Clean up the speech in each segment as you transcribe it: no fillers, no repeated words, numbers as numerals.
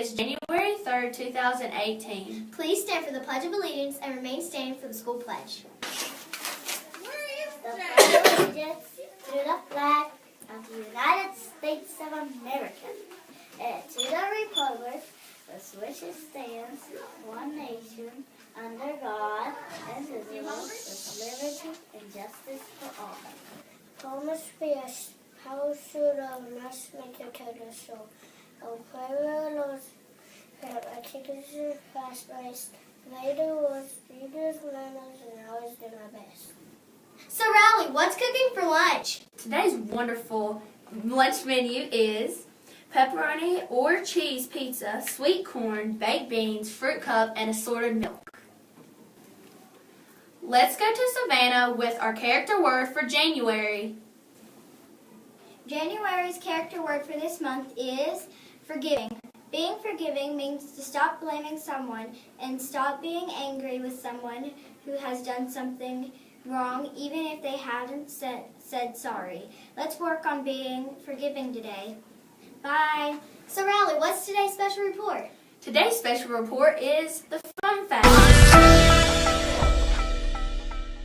is January 3rd, 2018. Please stand for the Pledge of Allegiance and remain standing for the school pledge. The Pledge of Allegiance to the flag of the United States of America and to the republic for which it stands, one nation, under God, indivisible, with liberty and justice for all. Como Spirit, how should our mass make a total show? Our prayer, Lord, articulate fast-paced, later was readers, learners, and always do my best. So, Riley, what's cooking for lunch? Today's wonderful lunch menu is pepperoni or cheese pizza, sweet corn, baked beans, fruit cup, and assorted milk. Let's go to Savannah with our character word for January. January's character word for this month is forgiving. Being forgiving means to stop blaming someone and stop being angry with someone who has done something wrong, even if they haven't said sorry. Let's work on being forgiving today. Bye. So, Riley, what's today's special report? Today's special report is the fun fact.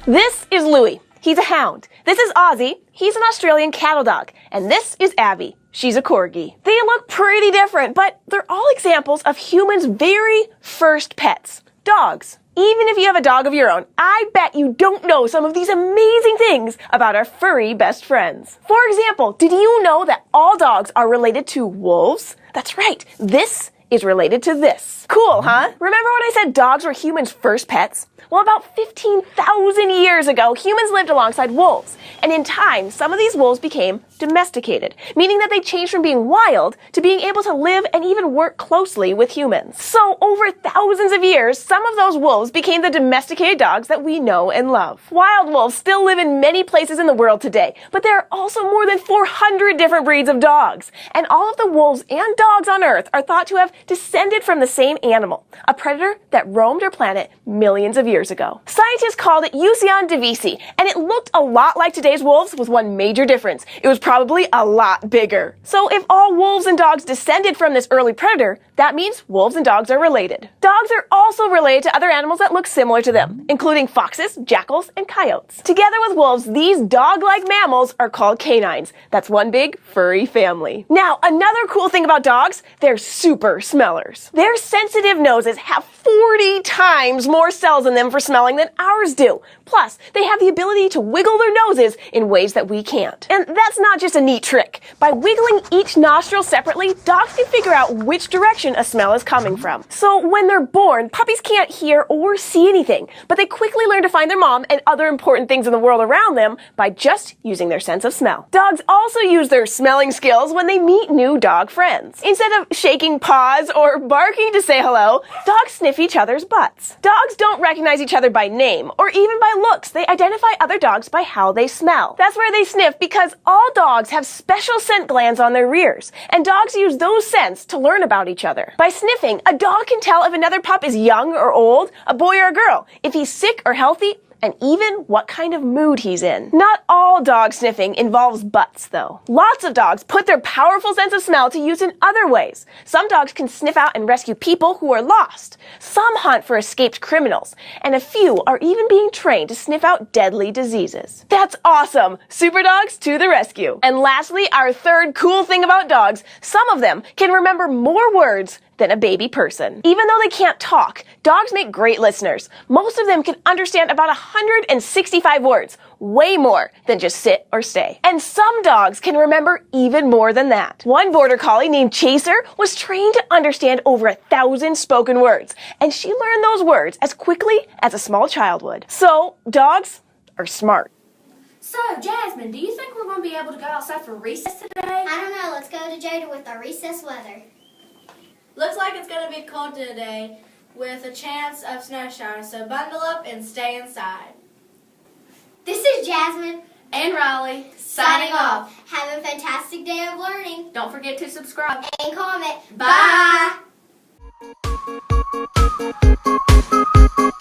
This is Louie. He's a hound. This is Ozzy. He's an Australian cattle dog. And this is Abby. She's a corgi. They look pretty different, but they're all examples of humans' very first pets, dogs. Even if you have a dog of your own, I bet you don't know some of these amazing things about our furry best friends. For example, did you know that all dogs are related to wolves? That's right. This is related to this. Cool, huh? Remember when I said dogs were humans' first pets? Well, about 15,000 years ago, humans lived alongside wolves. And in time, some of these wolves became domesticated, meaning that they changed from being wild to being able to live and even work closely with humans. So over thousands of years, some of those wolves became the domesticated dogs that we know and love. Wild wolves still live in many places in the world today, but there are also more than 400 different breeds of dogs. And all of the wolves and dogs on Earth are thought to have descended from the same animal, a predator that roamed our planet millions of years ago. Scientists called it Eucyon divisi, and it looked a lot like today's wolves with one major difference. It was probably a lot bigger. So if all wolves and dogs descended from this early predator, that means wolves and dogs are related. Dogs are also related to other animals that look similar to them, including foxes, jackals, and coyotes. Together with wolves, these dog-like mammals are called canines. That's one big furry family. Now, another cool thing about dogs, they're super smellers. Their sensitive noses have 40 times more cells in them for smelling than ours do. Plus, they have the ability to wiggle their noses in ways that we can't. And that's not just a neat trick. By wiggling each nostril separately, dogs can figure out which direction a smell is coming from. So when they're born, puppies can't hear or see anything, but they quickly learn to find their mom and other important things in the world around them by just using their sense of smell. Dogs also use their smelling skills when they meet new dog friends. Instead of shaking paws or barking to say hello, dogs sniff each other's butts. Dogs don't recognize each other by name or even by looks. They identify other dogs by how they smell. That's where they sniff because all dogs have special scent glands on their rears, and dogs use those scents to learn about each other. By sniffing, a dog can tell if another pup is young or old, a boy or a girl, if he's sick or healthy, and even what kind of mood he's in. Not all dog sniffing involves butts, though. Lots of dogs put their powerful sense of smell to use in other ways. Some dogs can sniff out and rescue people who are lost. Some hunt for escaped criminals, and a few are even being trained to sniff out deadly diseases. That's awesome! Super dogs to the rescue. And lastly, our third cool thing about dogs, some of them can remember more words than a baby person. Even though they can't talk, dogs make great listeners. Most of them can understand about 165 words, way more than just sit or stay. And some dogs can remember even more than that. One border collie named Chaser was trained to understand over 1,000 spoken words, and she learned those words as quickly as a small child would. So, dogs are smart. So, Jasmine, do you think we're going to be able to go outside for recess today? I don't know. Let's go to Jada with our recess weather. Looks like it's going to be cold today with a chance of snow showers, so bundle up and stay inside. This is Jasmine and Riley signing off. Have a fantastic day of learning. Don't forget to subscribe And comment. Bye. Bye.